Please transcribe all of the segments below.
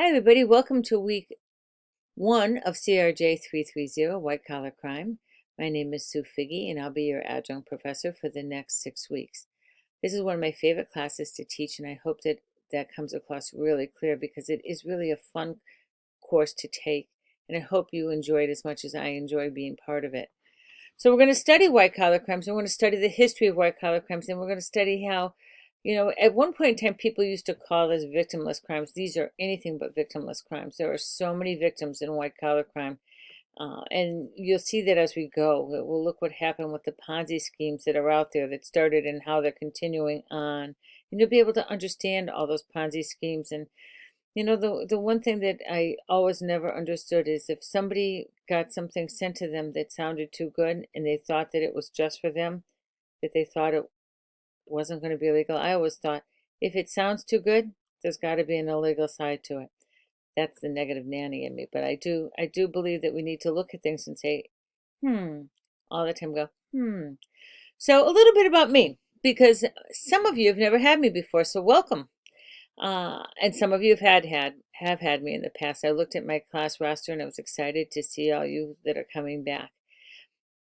Hi, everybody. Welcome to week one of CRJ 330, White Collar Crime. My name is Sue Figge, and I'll be your adjunct professor for the next 6 weeks. This is one of my favorite classes to teach, and I hope that that comes across really clear because it is really a fun course to take, and I hope you enjoy it as much as I enjoy being part of it. So we're going to study white collar crimes, and we're going to study the history of white collar crimes, and we're going to study how, at one point in time, people used to call this victimless crimes. These are anything but victimless crimes. There are so many victims in white collar crime. And you'll see that as we go. We'll look what happened with the Ponzi schemes that are out there that started and how they're continuing on. And you'll be able to understand all those Ponzi schemes. And the one thing that I always never understood is if somebody got something sent to them that sounded too good and they thought that it was just for them, that they thought it wasn't going to be illegal. I always thought if it sounds too good, there's got to be an illegal side to it. That's the negative nanny in me. But I do believe that we need to look at things and say, all the time go. So a little bit about me, because some of you have never had me before, so welcome. And some of you have had me in the past. I looked at my class roster and I was excited to see all you that are coming back.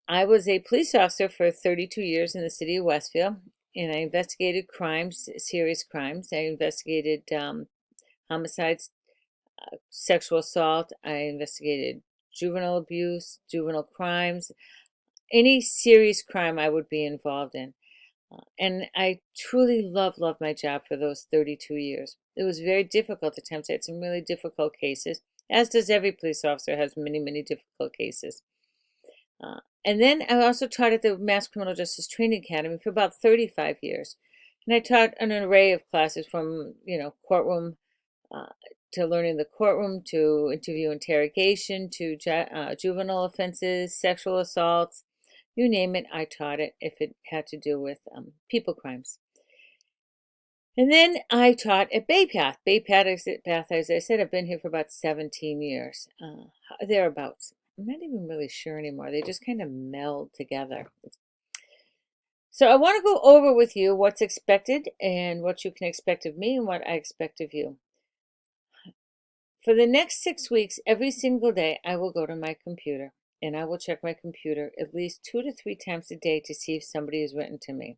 I was a police officer for 32 years in the city of Westfield, and I investigated crimes, serious crimes. I investigated homicides, sexual assault. I investigated juvenile abuse, juvenile crimes, any serious crime I would be involved in. And I truly love my job for those 32 years. It was very difficult at times. I had some really difficult cases, as does every police officer has many, many difficult cases. And then I also taught at the Mass Criminal Justice Training Academy for about 35 years. And I taught an array of classes from, courtroom uh, to learning the courtroom, to interview interrogation, to juvenile offenses, sexual assaults, you name it, I taught it if it had to do with people crimes. And then I taught at Bay Path. Bay Path, as I said, I've been here for about 17 years, thereabouts. I'm not even really sure anymore. They just kind of meld together. So I want to go over with you what's expected and what you can expect of me and what I expect of you. For the next 6 weeks, every single day, I will go to my computer and I will check my computer at least 2 to 3 times a day to see if somebody has written to me.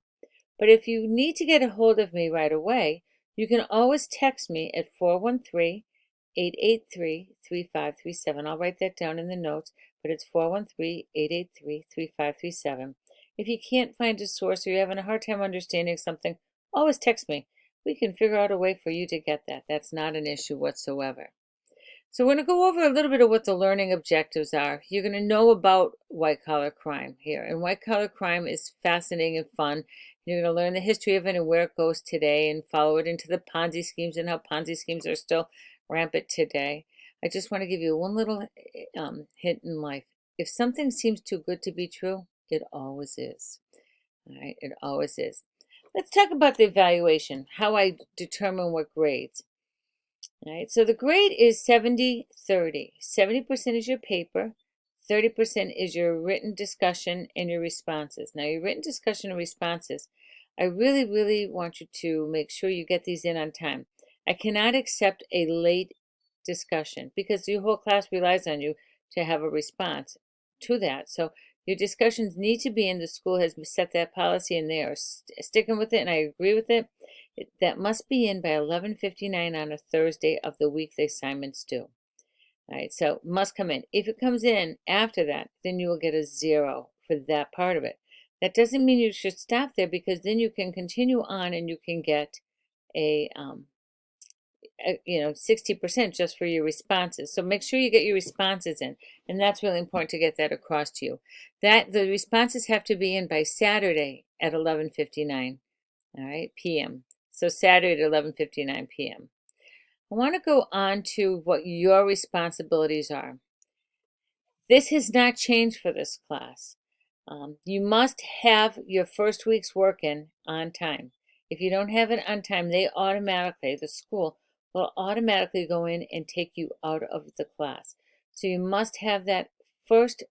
But if you need to get a hold of me right away, you can always text me at 413-883-3537. I'll write that down in the notes, but it's 413-883-3537. If you can't find a source or you're having a hard time understanding something, always text me. We can figure out a way for you to get that. That's not an issue whatsoever. So we're going to go over a little bit of what the learning objectives are. You're going to know about white collar crime here. And white collar crime is fascinating and fun. You're going to learn the history of it and where it goes today and follow it into the Ponzi schemes and how Ponzi schemes are still rampant today. I just want to give you one little hint in life. If something seems too good to be true, it always is. All right, it always is. Let's talk about the evaluation, how I determine what grades. All right, so the grade is 70-30. 70% is your paper, 30% is your written discussion and your responses. Now, your written discussion and responses, I really, really want you to make sure you get these in on time. I cannot accept a late discussion because your whole class relies on you to have a response to that. So your discussions need to be in. The school has set that policy and they are sticking with it, and I agree with it. That must be in by 11:59 on a Thursday of the week the assignments due. All right, so must come in. If it comes in after that, then you will get a 0 for that part of it. That doesn't mean you should stop there because then you can continue on and you can get a 60% just for your responses. So make sure you get your responses in, and that's really important to get that across to you. That the responses have to be in by Saturday at 11:59, all right, p.m. So Saturday at 11:59 p.m. I want to go on to what your responsibilities are. This has not changed for this class. You must have your first week's work in on time. If you don't have it on time, the school will automatically go in and take you out of the class. So you must have that first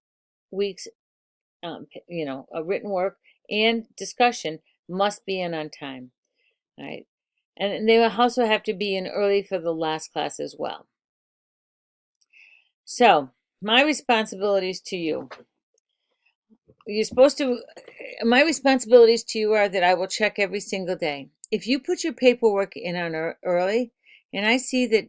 week's, a written work and discussion must be in on time. All right. And they also have to be in early for the last class as well. So, my responsibilities to you. You're supposed to, my responsibilities to you are that I will check every single day. If you put your paperwork in on early and I see that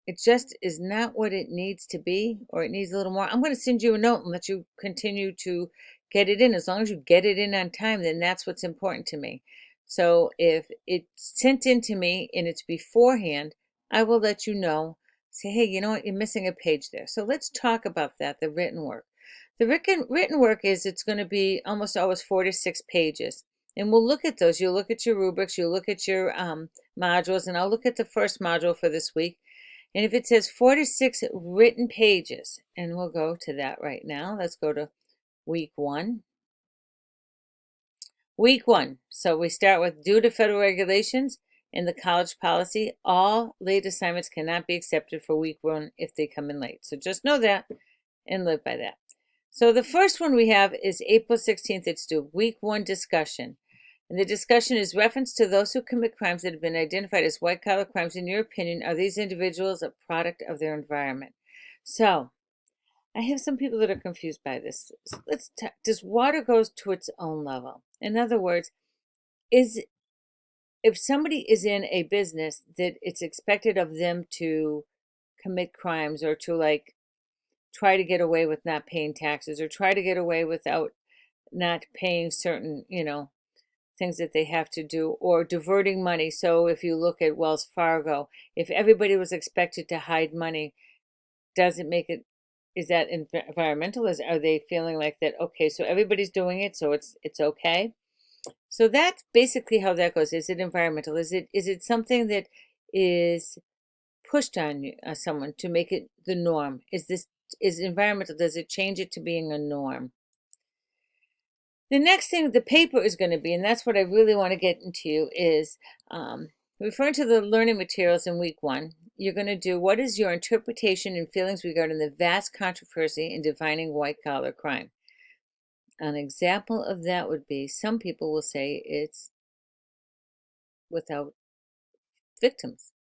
it just is not what it needs to be, or it needs a little more, I'm going to send you a note and let you continue to get it in. As long as you get it in on time, then that's what's important to me. So if it's sent in to me and it's beforehand, I will let you know. Say, hey, you know what? You're missing a page there. So let's talk about that, the written work. The written work it's going to be almost always 4 to 6 pages. And we'll look at those. You'll look at your rubrics, you'll look at your modules, and I'll look at the first module for this week. And if it says 4 to 6 written pages, and we'll go to that right now. Let's go to week 1. Week 1. So we start with due to federal regulations and the college policy, all late assignments cannot be accepted for week 1 if they come in late. So just know that and live by that. So the first one we have is April 16th. It's due. Week 1 discussion. And the discussion is reference to those who commit crimes that have been identified as white-collar crimes. In your opinion, are these individuals a product of their environment? So, I have some people that are confused by this. So does water goes to its own level? In other words, is if somebody is in a business that it's expected of them to commit crimes or to like try to get away with not paying taxes or try to get away without not paying certain, things that they have to do or diverting money. So if you look at Wells Fargo, if everybody was expected to hide money, does it make it, is that environmental? Are they feeling like that, okay, so everybody's doing it, so it's okay? So that's basically how that goes. Is it environmental? Is it something that is pushed on someone to make it the norm? Is environmental? Does it change it to being a norm? The next thing the paper is going to be, and that's what I really want to get into, is referring to the learning materials in week 1. You're going to do what is your interpretation and feelings regarding the vast controversy in defining white collar crime. An example of that would be some people will say it's without victims.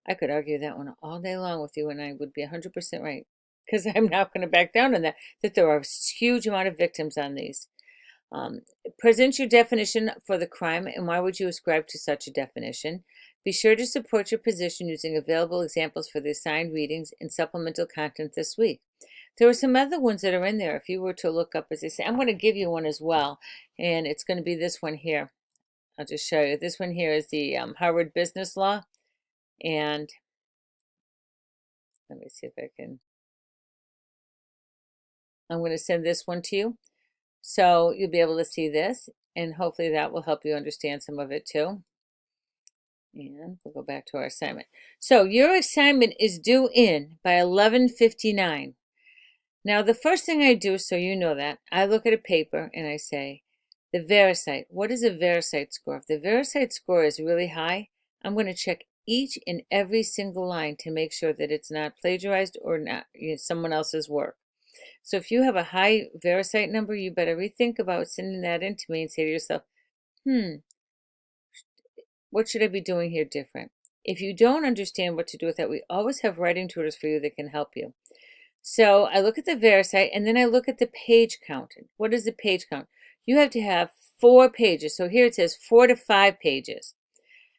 I could argue that one all day long with you, and I would be 100% right, because I'm not going to back down on that there are a huge amount of victims on these. Present your definition for the crime and why would you ascribe to such a definition. Be sure to support your position using available examples for the assigned readings and supplemental content this week. There are some other ones that are in there if you were to look up, as I say. I'm going to give you one as well, and it's going to be this one here. I'll just show you. This one here is the Harvard Business Law, and let me see if I can. I'm going to send this one to you. So you'll be able to see this, and hopefully that will help you understand some of it too. And we'll go back to our assignment. So your assignment is due in by 11:59. Now the first thing I do, so you know that, I look at a paper and I say, the VeriCite. What is a VeriCite score? If the VeriCite score is really high, I'm going to check each and every single line to make sure that it's not plagiarized or not someone else's work. So if you have a high VeriCite number, you better rethink about sending that in to me and say to yourself, what should I be doing here different? If you don't understand what to do with that, we always have writing tutors for you that can help you. So I look at the VeriCite and then I look at the page count. What is the page count? You have to have 4 pages. So here it says 4 to 5 pages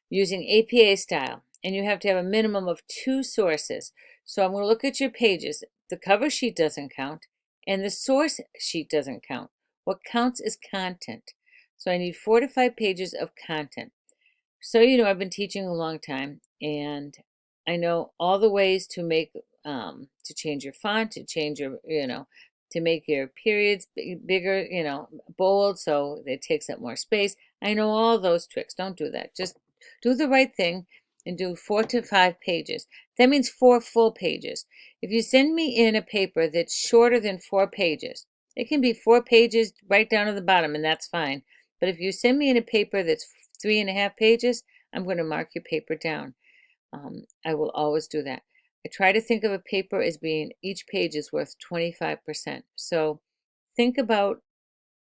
using APA style. And you have to have a minimum of 2 sources. So I'm going to look at your pages. The cover sheet doesn't count and the source sheet doesn't count. What counts is content. So I need 4 to 5 pages of content. So, I've been teaching a long time and I know all the ways to make, to change your font, to change your, to make your periods bigger, bold so it takes up more space. I know all those tricks. Don't do that. Just do the right thing and do 4 to 5 pages. That means 4 full pages. If you send me in a paper that's shorter than 4 pages, it can be 4 pages right down to the bottom and that's fine. But if you send me in a paper that's 3.5 pages, I'm going to mark your paper down. I will always do that. I try to think of a paper as being each page is worth 25%. So think about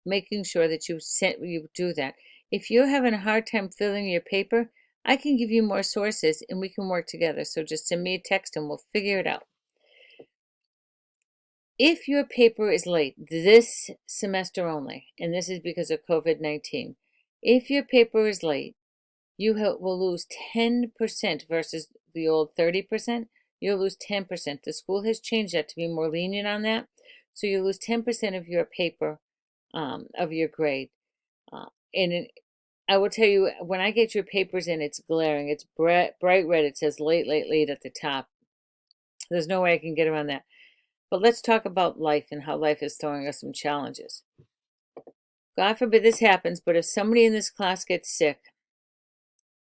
making sure that you do that. If you're having a hard time filling your paper, I can give you more sources and we can work together. So just send me a text and we'll figure it out. If your paper is late this semester only, and this is because of COVID-19, if your paper is late, you will lose 10% versus the old 30%. You'll lose 10%. The school has changed that to be more lenient on that. So you lose 10% of your paper, of your grade. And I will tell you, when I get your papers in, it's glaring. It's bright red. It says late, late, late at the top. There's no way I can get around that. But let's talk about life and how life is throwing us some challenges. God forbid this happens, but if somebody in this class gets sick,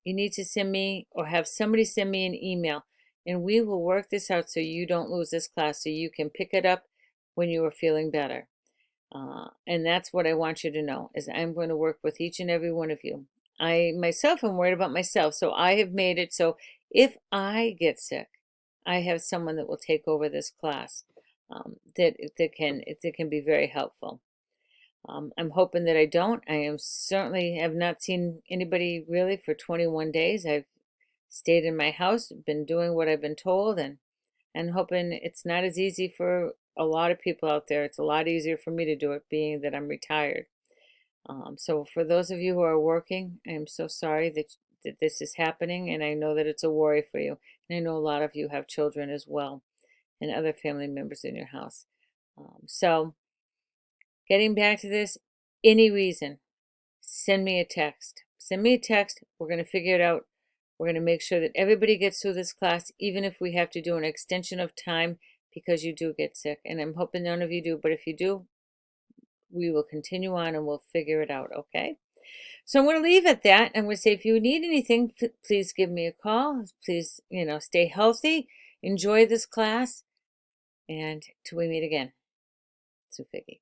you need to send me or have somebody send me an email, and we will work this out so you don't lose this class, so you can pick it up when you are feeling better. And that's what I want you to know, is I'm going to work with each and every one of you. I myself am worried about myself, so I have made it so if I get sick, I have someone that will take over this class, that can be very helpful. I'm hoping that I don't. I am certainly have not seen anybody really for 21 days. I've stayed in my house, been doing what I've been told, and hoping it's not as easy for a lot of people out there. It's a lot easier for me to do it, being that I'm retired. So for those of you who are working, I'm so sorry that this is happening, and I know that it's a worry for you. And I know a lot of you have children as well, and other family members in your house. So getting back to this, any reason, send me a text. Send me a text. We're going to figure it out. We're going to make sure that everybody gets through this class, even if we have to do an extension of time because you do get sick. And I'm hoping none of you do, but if you do, we will continue on and we'll figure it out, okay? So I'm going to leave at that. I'm going to say, if you need anything, please give me a call. Please, stay healthy, enjoy this class, and till we meet again. Sue Figge.